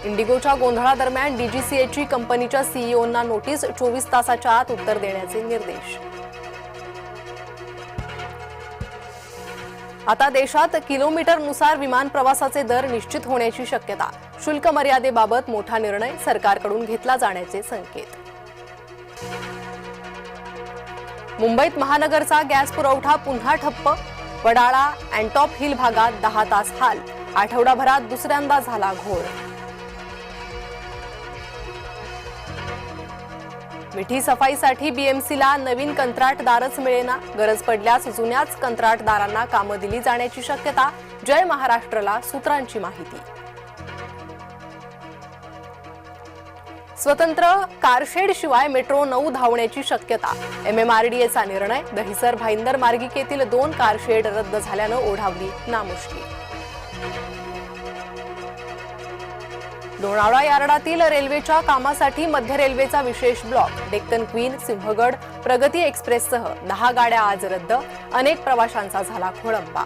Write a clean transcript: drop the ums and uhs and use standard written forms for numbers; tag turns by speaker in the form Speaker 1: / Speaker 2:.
Speaker 1: इंडिगोच्या गोंधळादरम्यान डीजीसीएची कंपनीच्या सीईओंना नोटीस, 24 तासाच्या आत उत्तर देण्याचे निर्देश. आता देशात किलोमीटरनुसार विमान प्रवासाचे दर निश्चित होण्याची शक्यता. शुल्क मर्यादेबाबत मोठा निर्णय सरकारकडून घेतला जाण्याचे संकेत. मुंबईत महानगरचा गॅस पुरवठा पुन्हा ठप्प. वडाळा अँटॉप हिल भागात 10 तास हाल. आठवडाभरात दुसऱ्यांदा झाला घोर. मिठी सफाईसाठी बीएमसीला नवीन कंत्राटदारच मिळेना. गरज पडल्यास जुन्याच कंत्राटदारांना कामं दिली जाण्याची शक्यता. जय महाराष्ट्रला सूत्रांची माहिती. स्वतंत्र कारशेड शिवाय मेट्रो 9 धावण्याची शक्यता. एमएमआरडीएचा निर्णय. दहिसर भाईंदर मार्गिकेतील 2 कारशेड रद्द झाल्यानं ओढावली नामुष्की. लोणावळा यार्डातील रेल्वेच्या कामासाठी मध्य रेल्वेचा विशेष ब्लॉक. डेक्कन क्वीन, सिंहगड, प्रगती एक्सप्रेससह 10 गाड्या आज रद्द. अनेक प्रवाशांचा झाला खोळंबा.